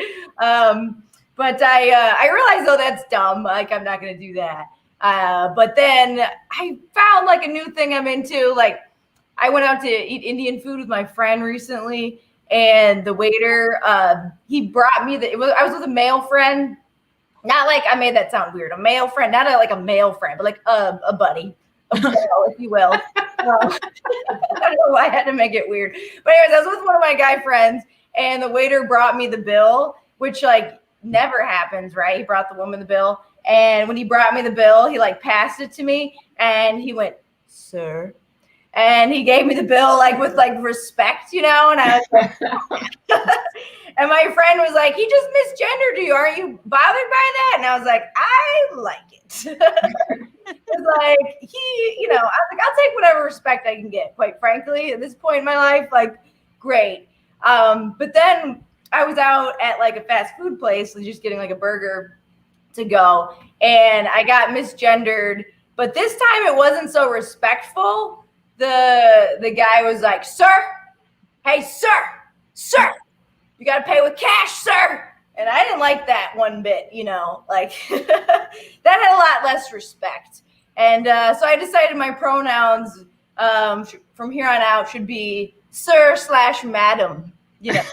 But I realized, though, that's dumb. Like, I'm not going to do that. But then I found, like, a new thing I'm into. Like, I went out to eat Indian food with my friend recently, and the waiter, he brought me I was with a male friend. Not like, I made that sound weird. A male friend, not like a male friend, but like a buddy, a bro, if you will. I don't know why I had to make it weird. But anyways, I was with one of my guy friends, and the waiter brought me the bill, which like never happens, right? He brought the woman the bill. And when he brought me the bill, he like passed it to me, and he went, "Sir." And he gave me the bill like with like respect, you know, and I was like, and my friend was like, "He just misgendered you. Aren't you bothered by that?" And I was like, "I like it." It's like you know, I was like, I'll take whatever respect I can get, quite frankly, at this point in my life, like, great. But then I was out at like a fast food place, just getting like a burger to go, and I got misgendered, but this time it wasn't so respectful. The guy was like, "Sir, hey, sir, you got to pay with cash, sir." And I didn't like that one bit, you know, like that had a lot less respect. And so I decided my pronouns from here on out should be sir/madam, you know.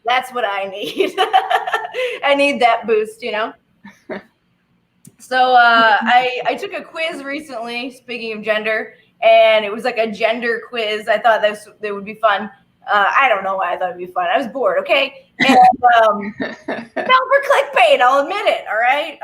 That's what I need. I need that boost, you know. So I took a quiz recently, speaking of gender, and it was like a gender quiz. I thought that would be fun. I don't know why I thought it'd be fun. I was bored, okay? And fell for clickbait, I'll admit it, all right?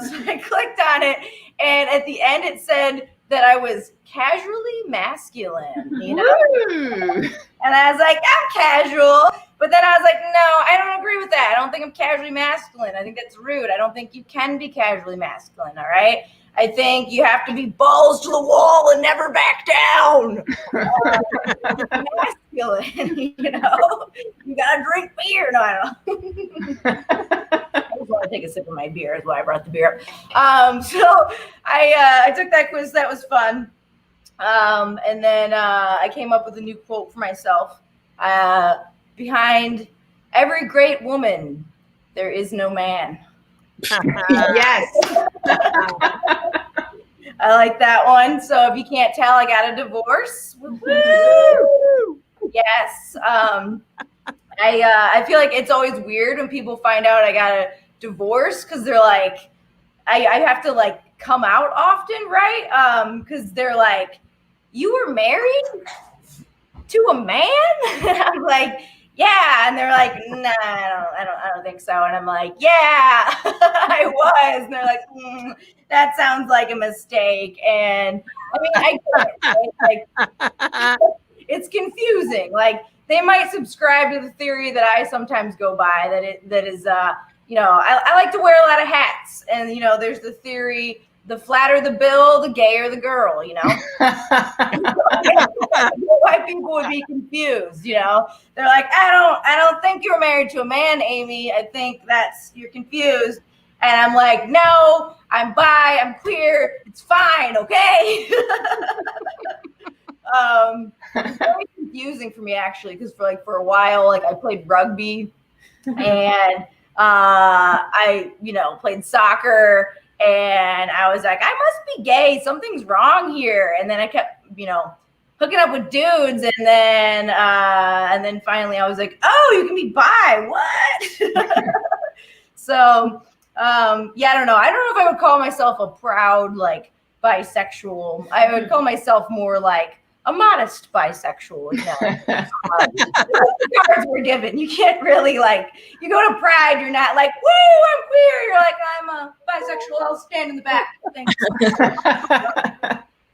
So I clicked on it, and at the end it said that I was casually masculine, you know? And I was like, I'm casual. But then I was like, no, I don't agree with that. I don't think I'm casually masculine. I think that's rude. I don't think you can be casually masculine, all right? I think you have to be balls to the wall and never back down. Masculine, you know? You got to drink beer. No, I don't know. I just want to take a sip of my beer is why I brought the beer up. So I took that quiz. That was fun. And then I came up with a new quote for myself. Behind every great woman, there is no man. Yes. I like that one. So if you can't tell, I got a divorce. Woo! Yes. I feel like it's always weird when people find out I got a divorce because they're like, I have to like come out often, right? Because they're like, you were married to a man? I'm like, yeah, and they're like, nah, I don't think so. And I'm like, yeah, I was. And they're like, that sounds like a mistake. And I mean, I get it, right? Like, it's confusing. Like, they might subscribe to the theory that I sometimes go by that is, you know, I like to wear a lot of hats, and you know, there's the theory: the flatter the bill, the gayer the girl. You know, white people would be confused. You know, they're like, I don't think you're married to a man, Amy. I think you're confused. And I'm like, no, I'm bi, I'm queer. It's fine, okay. It's very confusing for me actually, because for a while, like I played rugby, and I, you know, played soccer, and I was like, I must be gay. Something's wrong here. And then I kept, you know, hooking up with dudes, and then finally I was like, oh, you can be bi. What? So yeah, I don't know. I don't know if I would call myself a proud like bisexual. I would call myself more like a modest bisexual, you know. The cards were given. You can't really like, you go to Pride, you're not like, woo, I'm queer. You're like, I'm a bisexual. I'll stand in the back. Thanks.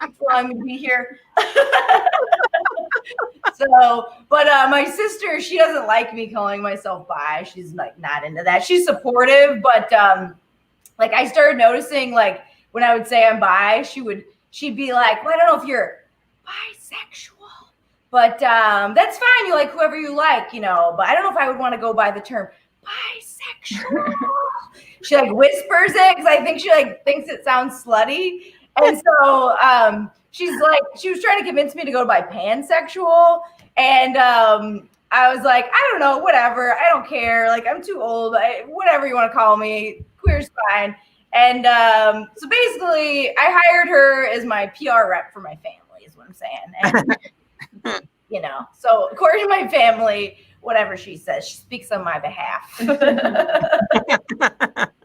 That's why I'm going to be here. So, but my sister, she doesn't like me calling myself bi. She's like not into that. She's supportive, but like I started noticing like when I would say I'm bi, she'd be like, well, I don't know if you're bisexual, but that's fine. You like whoever you like, you know, but I don't know if I would want to go by the term bisexual. She like whispers it because I think she like thinks it sounds slutty. And so she was trying to convince me to go by pansexual. And I was like, I don't know, whatever. I don't care. Like, I'm too old. Whatever you want to call me. Queer's fine. And so basically, I hired her as my PR rep for my family, is what I'm saying. And, you know, so according to my family, whatever she says, she speaks on my behalf. I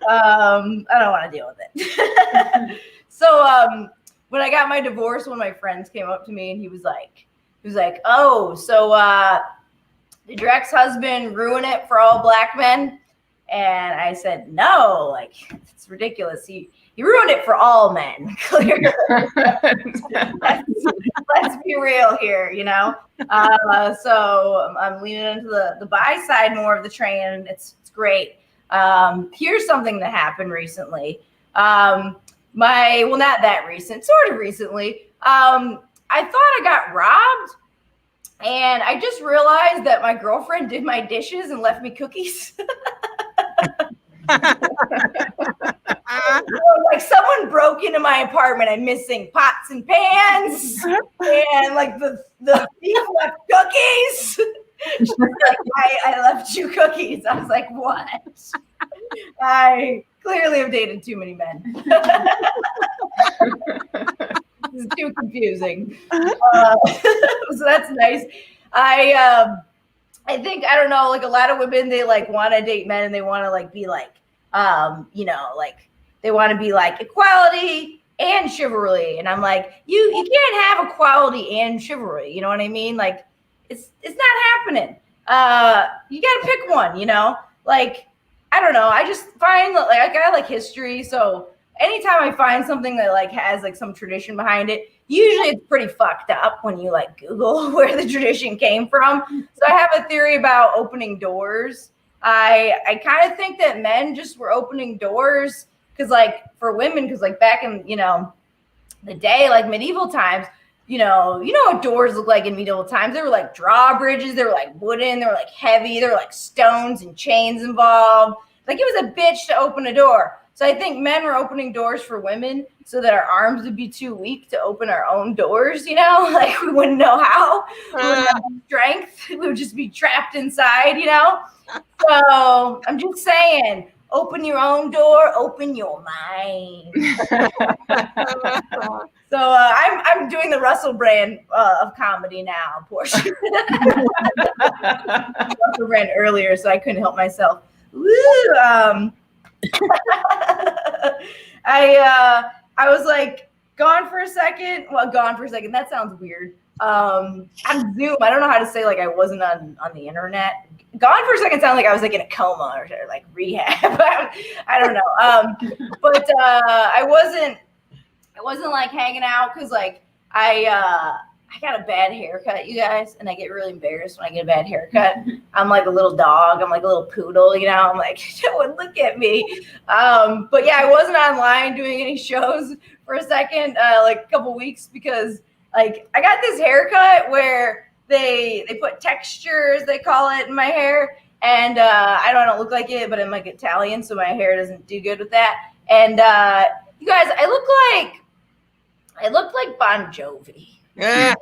don't want to deal with it. So when I got my divorce, one of my friends came up to me and he was like, oh, so did your ex-husband ruin it for all black men? And I said, no, like it's ridiculous. He ruined it for all men. Clearly. let's be real here, you know. So I'm leaning into the bi side more of the train. It's great. Here's something that happened recently. Well, not that recent, sort of recently. I thought I got robbed, and I just realized that my girlfriend did my dishes and left me cookies. Like someone broke into my apartment. I'm missing pots and pans, and like the thief left cookies. She's like, I left you cookies. I was like, what? I clearly have dated too many men. This is too confusing. So that's nice. I think, I don't know, like a lot of women, they like want to date men and they want to like be like, you know, like they want to be like equality and chivalry. And I'm like, you can't have equality and chivalry. You know what I mean? Like it's not happening. You got to pick one, you know, like, I don't know. I just find that like I like history. So anytime I find something that like has like some tradition behind it, usually it's pretty fucked up when you like Google where the tradition came from. So I have a theory about opening doors. I kind of think that men just were opening doors because like for women, because like back in, you know, the day, like medieval times, you know what doors look like in medieval times. They were like drawbridges. They were like wooden. They were like heavy. There were like stones and chains involved. Like it was a bitch to open a door. So I think men were opening doors for women so that our arms would be too weak to open our own doors, you know? Like we wouldn't know how. We wouldn't have strength. We would just be trapped inside, you know? So I'm just saying, open your own door, open your mind. So I'm doing the Russell brand of comedy now, Portia. Russell brand earlier, so I couldn't help myself. Woo! I was like gone for a second. Well, gone for a second. That sounds weird. On Zoom, I don't know how to say like I wasn't on the internet. Gone for a second sounded like I was like in a coma or like rehab. I don't know. But I wasn't like hanging out because like I got a bad haircut, you guys, and I get really embarrassed when I get a bad haircut. I'm like a little dog. I'm like a little poodle, you know. I'm like, no one look at me. But yeah, I wasn't online doing any shows for a second, like a couple weeks, because like I got this haircut where they put textures, they call it, in my hair, and I don't look like it, but I'm like Italian, so my hair doesn't do good with that. And you guys, I look like Bon Jovi. I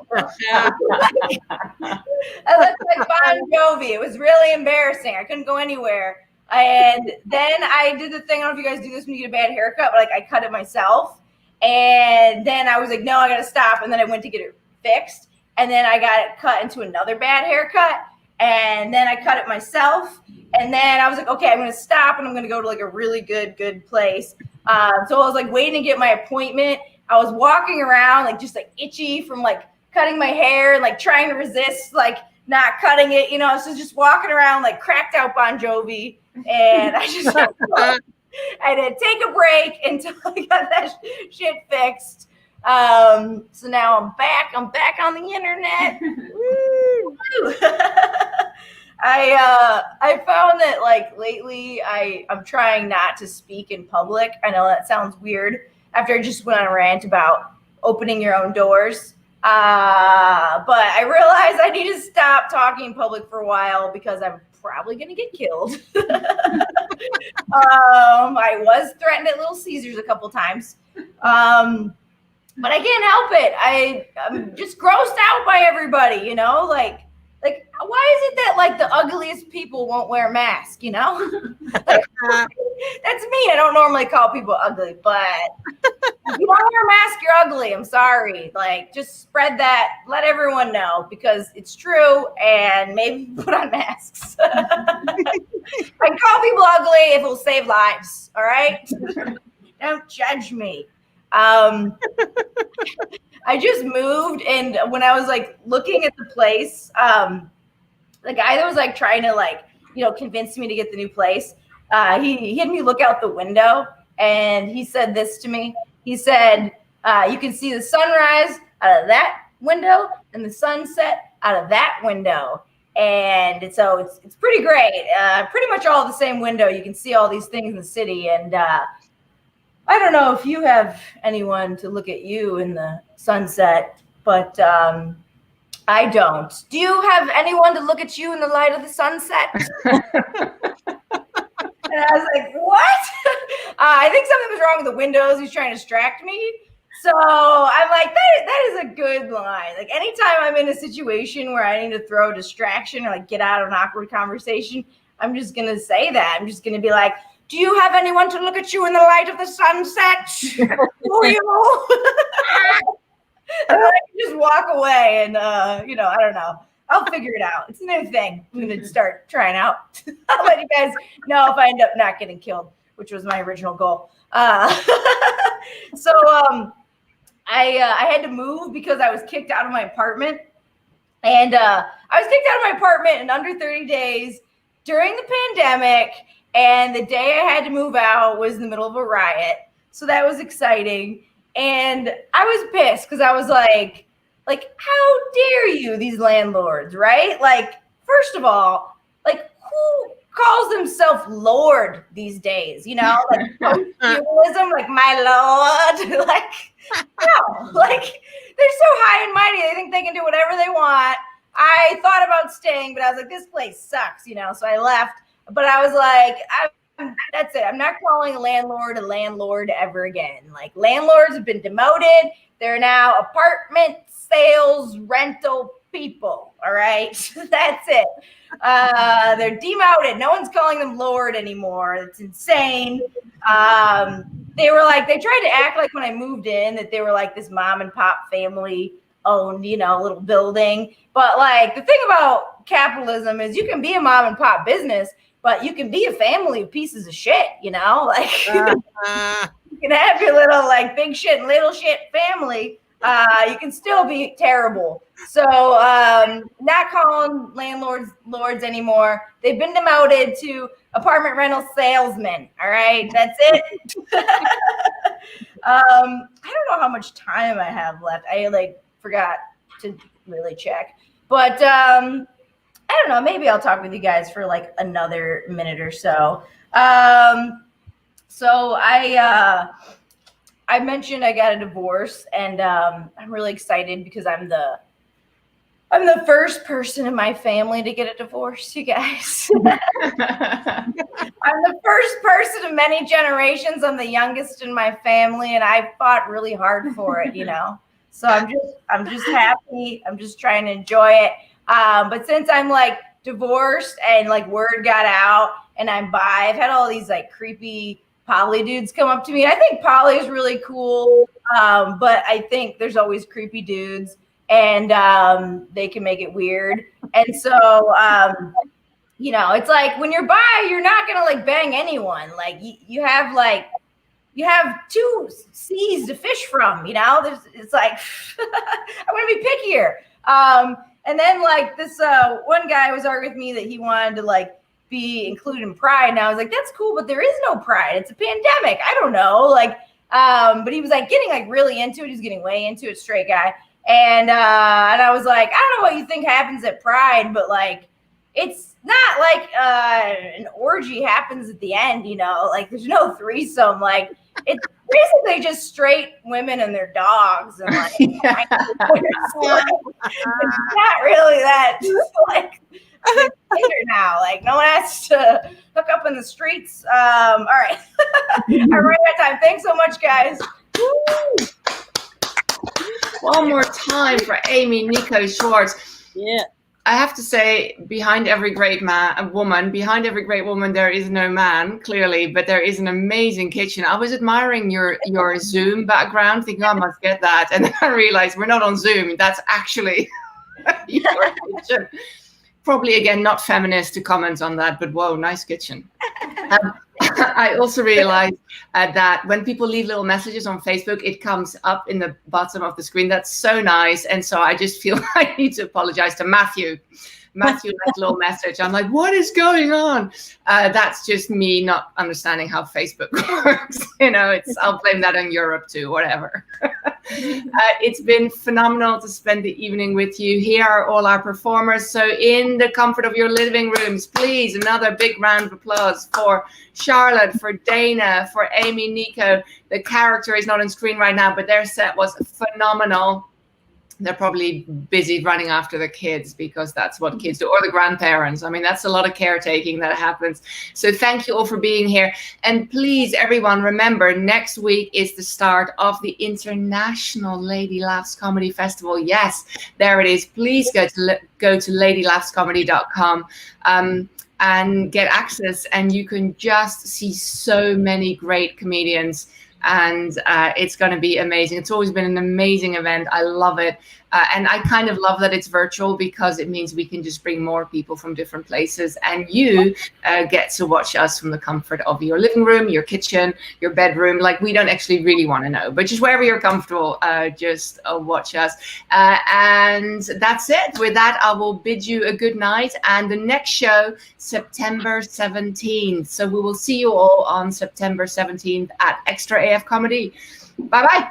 looked like Bon Jovi. It was really embarrassing. I couldn't go anywhere. And then I did the thing. I don't know if you guys do this when you get a bad haircut, but like I cut it myself. And then I was like, no, I got to stop. And then I went to get it fixed. And then I got it cut into another bad haircut. And then I cut it myself. And then I was like, okay, I'm going to stop and I'm going to go to like a really good place. So I was like waiting to get my appointment. I was walking around like just like itchy from like cutting my hair and like trying to resist like not cutting it, you know. So just walking around like cracked out Bon Jovi, and I just I didn't take a break until I got that shit fixed. So now I'm back on the internet. Woo! I found that like lately I'm trying not to speak in public. I know that sounds weird after I just went on a rant about opening your own doors. But I realized I need to stop talking in public for a while because I'm probably going to get killed. I was threatened at Little Caesars a couple times. But I can't help it. I'm just grossed out by everybody, you know, like, why is it that like the ugliest people won't wear masks, you know? Like, that's mean. I don't normally call people ugly, but if you don't wear a mask, you're ugly. I'm sorry. Like, just spread that. Let everyone know because it's true, and maybe put on masks. I can call people ugly if it'll save lives. All right? Don't judge me. I just moved, and when I was like looking at the place, the guy that was like trying to like, you know, convince me to get the new place, he had me look out the window, and he said this to me. He said, you can see the sunrise out of that window and the sunset out of that window. And so it's pretty great. Pretty much all the same window. You can see all these things in the city. And I don't know if you have anyone to look at you in the sunset, but I don't. Do you have anyone to look at you in the light of the sunset? And I was like, what? I think something was wrong with the windows. He's trying to distract me. So I'm like, that is a good line. Like anytime I'm in a situation where I need to throw a distraction or like get out of an awkward conversation, I'm just going to say that. I'm just going to be like, do you have anyone to look at you in the light of the sunset? Do you? And then I can just walk away and, you know, I don't know. I'll figure it out. It's a new thing. I'm going to start trying out. I'll let you guys know if I end up not getting killed, which was my original goal. So I had to move because I was kicked out of my apartment. And I was kicked out of my apartment in under 30 days during the pandemic. And the day I had to move out was in the middle of a riot. So that was exciting. And I was pissed because I was like, how dare you, these landlords, right? Like, first of all, like, who calls himself Lord these days? You know, like feudalism, like my Lord, like no, like they're so high and mighty. They think they can do whatever they want. I thought about staying, but I was like, this place sucks, you know. So I left. But I was like, that's it. I'm not calling a landlord ever again. Like landlords have been demoted. They're now apartment sales rental people. All right. That's it. They're demoted. No one's calling them Lord anymore. It's insane. They tried to act like when I moved in that they were like this mom and pop family owned, little building. But like the thing about capitalism is you can be a mom and pop business, but you can be a family of pieces of shit, like you can have your little like big shit and little shit family. You can still be terrible. So not calling landlords lords anymore. They've been demoted to apartment rental salesmen. All right, that's it. I don't know how much time I have left. I forgot to really check, but I don't know. Maybe I'll talk with you guys for like another minute or so. So I mentioned I got a divorce, and I'm really excited because I'm the first person in my family to get a divorce, you guys. I'm the first person of many generations. I'm the youngest in my family, and I fought really hard for it, So I'm just happy. I'm just trying to enjoy it. But since I'm like divorced and like word got out and I'm bi, I've had all these like creepy poly dudes come up to me. I think poly is really cool. But I think there's always creepy dudes, and they can make it weird. And so, it's like when you're bi, you're not going to like bang anyone. Like you have two seas to fish from, it's like, I'm going to be pickier. And then like this one guy was arguing with me that he wanted to like be included in Pride. And I was like, that's cool, but there is no Pride. It's a pandemic. I don't know. But he was like getting like really into it. He's getting way into it, straight guy. And I was like, I don't know what you think happens at Pride, but like, it's not like an orgy happens at the end, like there's no threesome. Like it's basically just straight women and their dogs. And like, it's not really that like now. Like no one has to hook up in the streets. All right. I'm right at time. Thanks so much, guys. Woo! One more time for Amy Nico Schwartz. Yeah. I have to say, behind every great woman, there is no man, clearly, but there is an amazing kitchen. I was admiring your Zoom background, thinking, I must get that. And then I realized we're not on Zoom. That's actually your kitchen. Probably, again, not feminist to comment on that, but whoa, nice kitchen. I also realized that when people leave little messages on Facebook, it comes up in the bottom of the screen. That's so nice. And so I just feel I need to apologize to Matthew. Matthew left a little message. I'm like, what is going on? That's just me not understanding how Facebook works. I'll blame that on Europe too, whatever. It's been phenomenal to spend the evening with you. Here are all our performers. So in the comfort of your living rooms, please, another big round of applause for Charlotte, for Dana, for Amy, Nico. The character is not on screen right now, but their set was phenomenal. They're probably busy running after the kids because that's what kids do, or the grandparents. I mean, that's a lot of caretaking that happens. So thank you all for being here. And please, everyone, remember, next week is the start of the International Lady Laughs Comedy Festival. Yes, there it is. Please go to ladylaughscomedy.com and get access. And you can just see so many great comedians. And it's going to be amazing. It's always been an amazing event. I love it. And I kind of love that it's virtual because it means we can just bring more people from different places. And you get to watch us from the comfort of your living room, your kitchen, your bedroom. Like, we don't actually really want to know, but just wherever you're comfortable, just watch us. And that's it. With that, I will bid you a good night. And the next show, September 17th. So we will see you all on September 17th at ExtraAFComedy. Bye-bye.